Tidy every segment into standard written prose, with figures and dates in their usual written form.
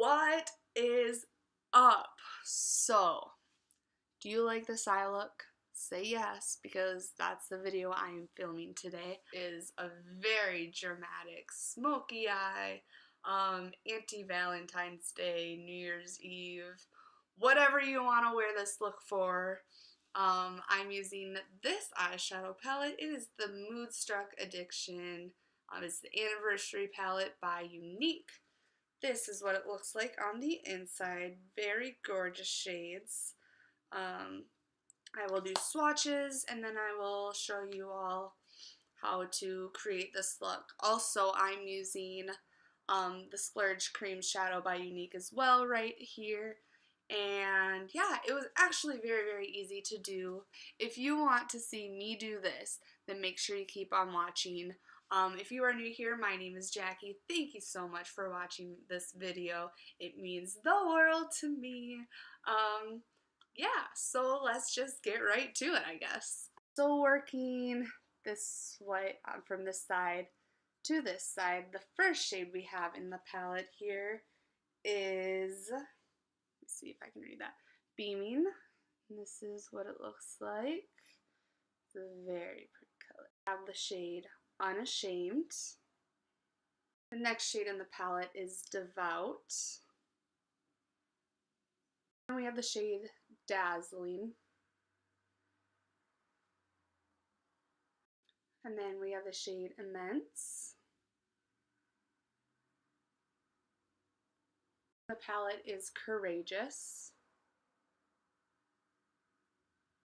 What is up? So, do you like this eye look? Say yes, because that's the video I am filming today. It is a very dramatic smoky eye, anti-Valentine's Day, New Year's Eve, whatever you want to wear this look for. I'm using this eyeshadow palette. It is the Moodstruck Addiction. It's the anniversary palette by Unique. This is what it looks like on the inside. Very gorgeous shades. I will do swatches and then I will show you all how to create this look. Also, I'm using the Splurge Cream Shadow by Unique as well right here. And yeah, it was actually very, very easy to do. If you want to see me do this, then make sure you keep on watching. If you are new here, my name is Jackie. Thank you so much for watching this video. It means the world to me. Yeah, so let's just get right to it, I guess. So working this way from this side to this side, the first shade we have in the palette here is, let me see if I can read that, Beaming. And this is what it looks like. It's a very pretty color. I have the shade Unashamed. The next shade in the palette is Devout. And we have the shade Dazzling. And then we have the shade Immense. The palette is Courageous.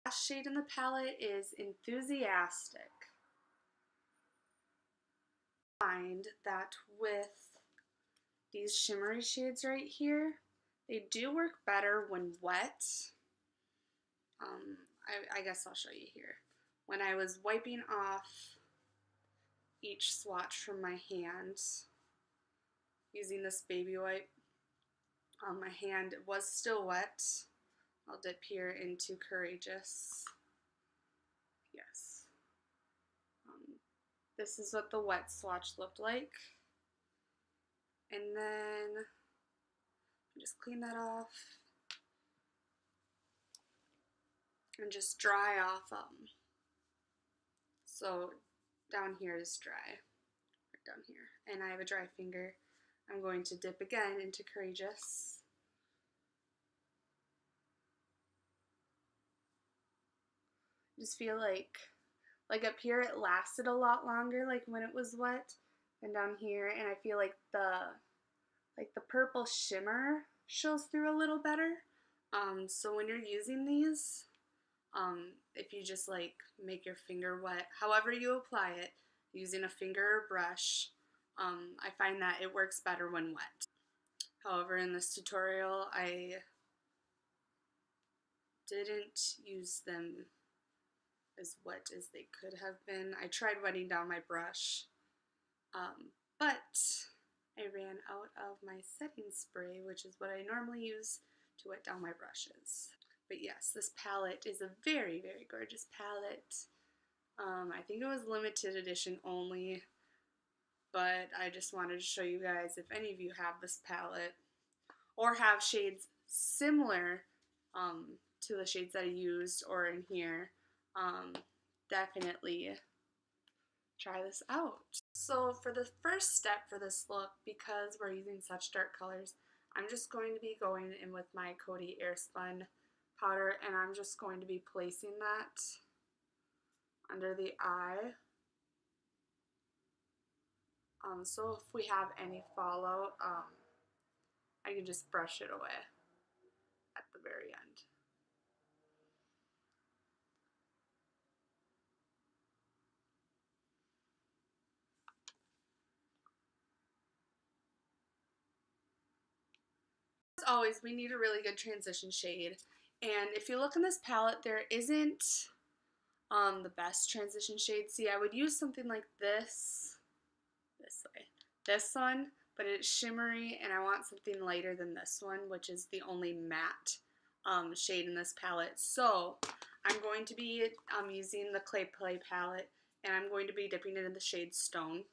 The last shade in the palette is Enthusiastic. Find that with these shimmery shades right here, they do work better when wet. I guess I'll show you here. When I was wiping off each swatch from my hand using this baby wipe, my hand was still wet. I'll dip here into Courageous. Yes. This is what the wet swatch looked like. And then just clean that off and just dry off them. So down here is dry, right down here. And I have a dry finger. I'm going to dip again into Courageous. Just feel like up here it lasted a lot longer, like when it was wet, than down here, and I feel like the purple shimmer shows through a little better. So when you're using these, if you just like make your finger wet, however you apply it, using a finger or brush, I find that it works better when wet. However, in this tutorial, I didn't use them as wet as they could have been. I tried wetting down my brush, but I ran out of my setting spray, which is what I normally use to wet down my brushes. But yes, this palette is a very, very gorgeous palette. I think it was limited edition only, but I just wanted to show you guys if any of you have this palette or have shades similar to the shades that I used or in here, definitely try this out. So for the first step for this look, because we're using such dark colors, I'm just going to be going in with my Coty Airspun powder, and I'm just going to be placing that under the eye. So if we have any fallout, I can just brush it away at the very end. As always, we need a really good transition shade, and if you look in this palette, there isn't the best transition shade. See, I would use something like this way, this one, but it's shimmery, and I want something lighter than this one, which is the only matte shade in this palette. So I'm going to be using the Clay Play palette, and I'm going to be dipping it in the shade Stone.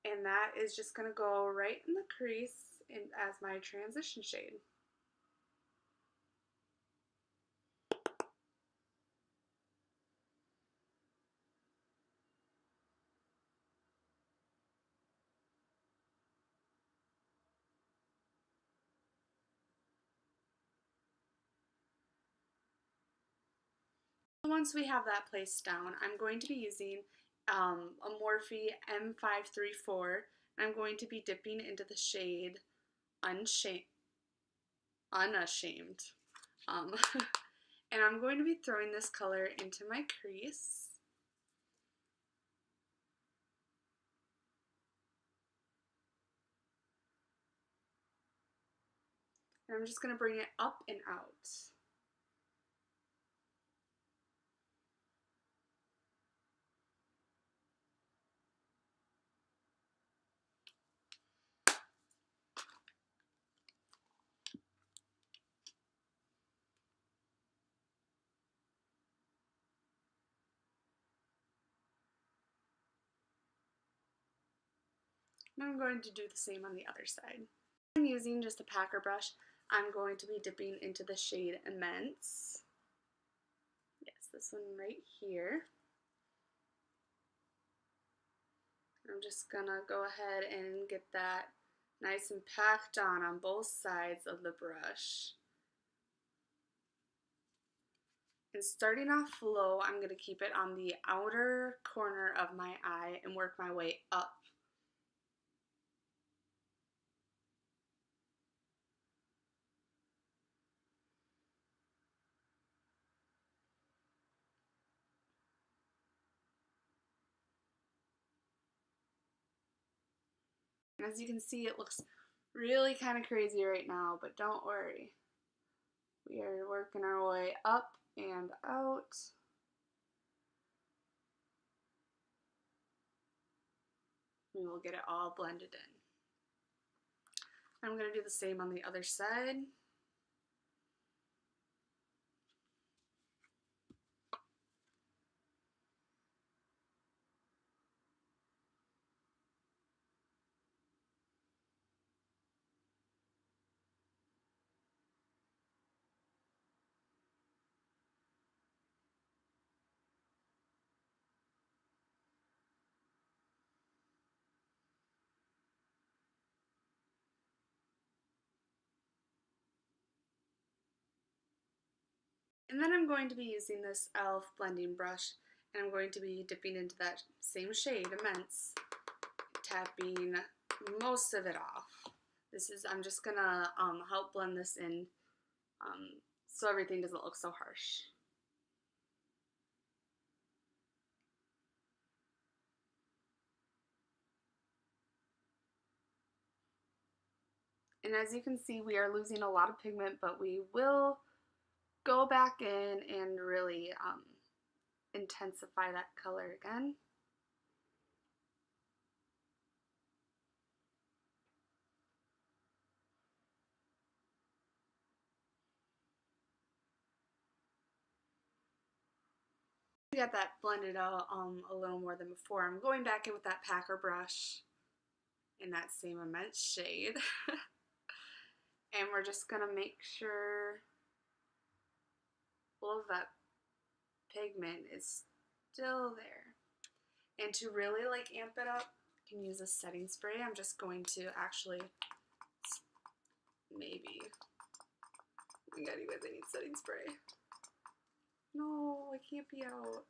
And that is just going to go right in the crease as my transition shade. Once we have that placed down, I'm going to be using a Morphe M534. I'm going to be dipping into the shade Unashamed. Um, and I'm going to be throwing this color into my crease. And I'm just going to bring it up and out. And I'm going to do the same on the other side. I'm using just a packer brush. I'm going to be dipping into the shade Immense. Yes, this one right here. I'm just gonna go ahead and get that nice and packed on both sides of the brush. And starting off low, I'm gonna keep it on the outer corner of my eye and work my way up. And as you can see, it looks really kind of crazy right now, but don't worry. We are working our way up and out. We will get it all blended in. I'm going to do the same on the other side. And then I'm going to be using this e.l.f. blending brush, and I'm going to be dipping into that same shade, Immense, tapping most of it off. I'm just gonna help blend this in so everything doesn't look so harsh. And as you can see, we are losing a lot of pigment, but we will go back in and really intensify that color again. We got that blended out a little more than before. I'm going back in with that packer brush in that same Immense shade. And we're just gonna make sure all of that pigment is still there. And to really like amp it up, you can use a setting spray. I'm just going to actually, maybe, oh my god, you guys, I need setting spray. No, I can't be out.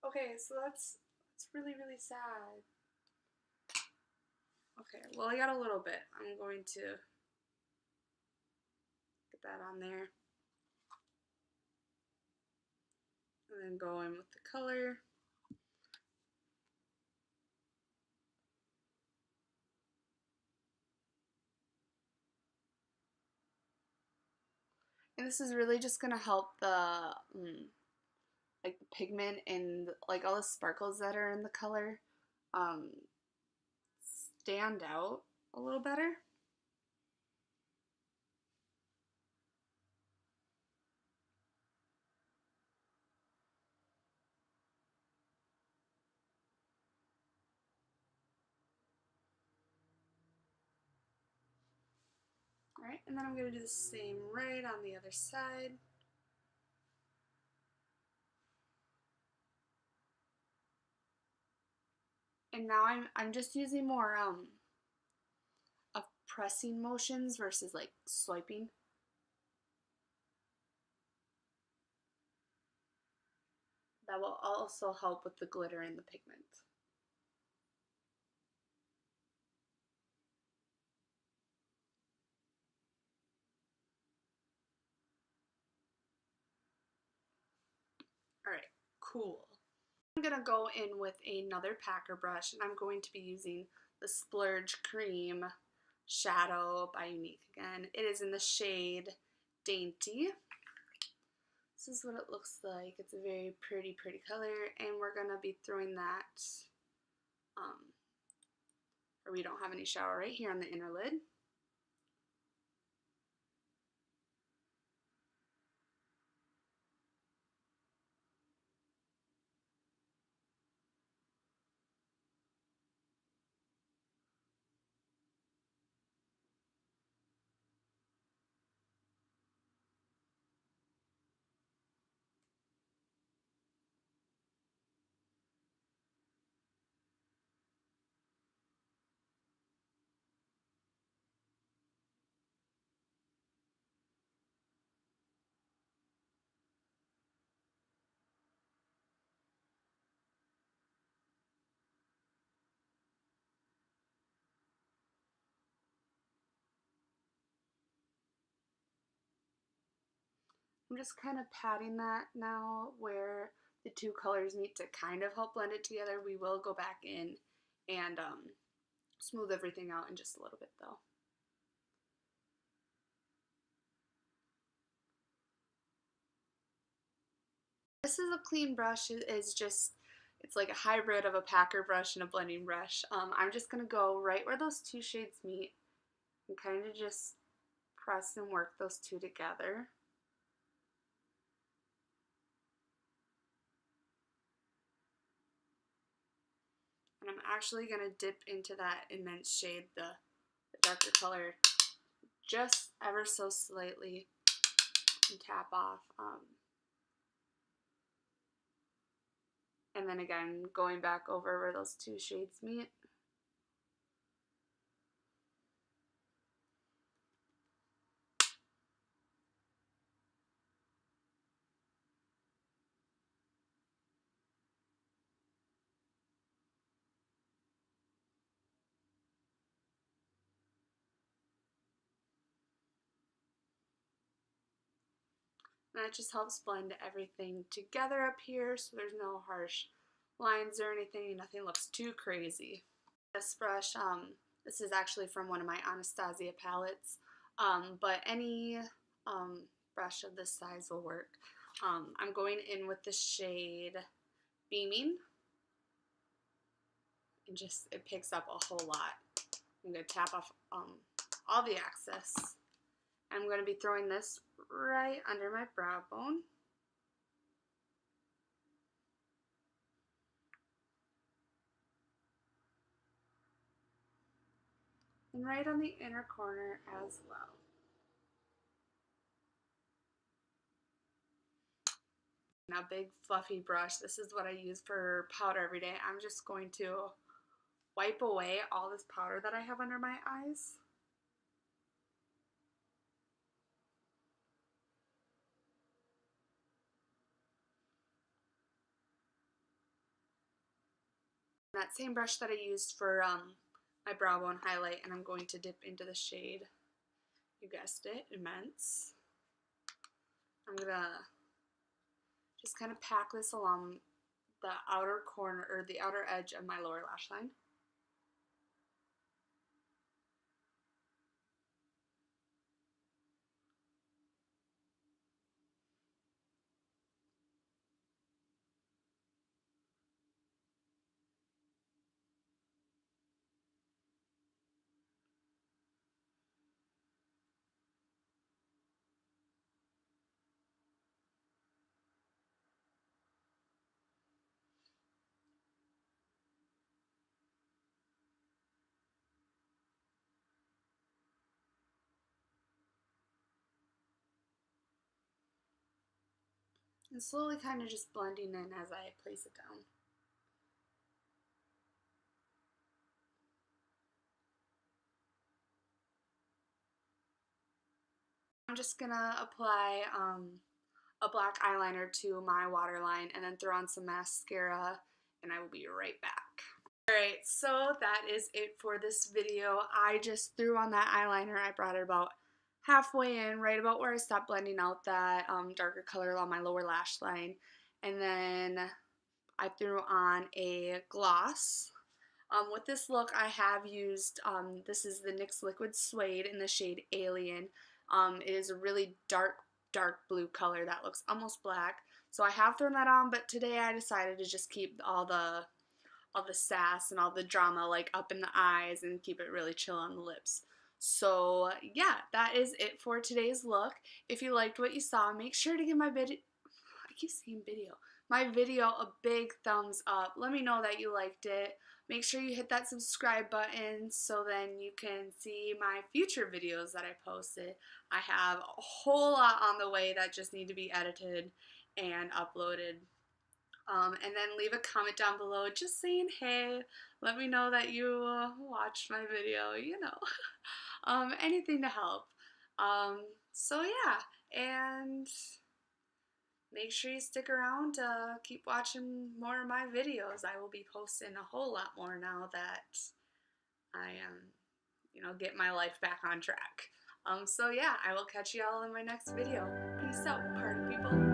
Okay, so that's really, really sad. Okay, well, I got a little bit. I'm going to get that on there. And then go in with the color. And this is really just gonna help the like the pigment and like all the sparkles that are in the color stand out a little better. Alright, and then I'm going to do the same right on the other side. And now I'm just using more of pressing motions versus like swiping. That will also help with the glitter and the pigment. Alright, cool. I'm going to go in with another packer brush, and I'm going to be using the Splurge Cream Shadow by Unique again. It is in the shade Dainty. This is what it looks like. It's a very pretty, pretty color, and we're going to be throwing that, or we don't have any shower, right here on the inner lid. I'm just kind of patting that now where the two colors need to kind of help blend it together. We will go back in and smooth everything out in just a little bit though. This is a clean brush. It's just, it's like a hybrid of a packer brush and a blending brush. I'm just going to go right where those two shades meet and kind of just press and work those two together. And I'm actually going to dip into that immense shade, the darker color, just ever so slightly and tap off. And then again, going back over where those two shades meet. And that just helps blend everything together up here so there's no harsh lines or anything. Nothing looks too crazy. This brush, this is actually from one of my Anastasia palettes, but any brush of this size will work. I'm going in with the shade Beaming, and just, it picks up a whole lot. I'm going to tap off all the excess. I'm going to be throwing this right under my brow bone. And right on the inner corner as well. Now, big fluffy brush. This is what I use for powder every day. I'm just going to wipe away all this powder that I have under my eyes. That same brush that I used for my brow bone highlight, and I'm going to dip into the shade, you guessed it, Immense. I'm going to just kind of pack this along the outer corner, or the outer edge of my lower lash line. and slowly kind of just blending in as I place it down. I'm just gonna apply a black eyeliner to my waterline and then throw on some mascara, and I will be right back. Alright, so that is it for this video. I just threw on that eyeliner. I brought it about halfway in, right about where I stopped blending out that darker color on my lower lash line. And then I threw on a gloss. With this look, I have used, this is the NYX Liquid Suede in the shade Alien. It is a really dark blue color that looks almost black. So I have thrown that on, but today I decided to just keep all the sass and all the drama like up in the eyes and keep it really chill on the lips. So yeah, that is it for today's look. If you liked what you saw, make sure to give my video, I keep saying video, my video a big thumbs up. Let me know that you liked it. Make sure you hit that subscribe button so then you can see my future videos that I posted. I have a whole lot on the way that just need to be edited and uploaded. And then leave a comment down below just saying hey, let me know that you watched my video, you know, anything to help. So yeah, and make sure you stick around to keep watching more of my videos. I will be posting a whole lot more now that I am, you know, get my life back on track. So yeah, I will catch you all in my next video. Peace out, party people.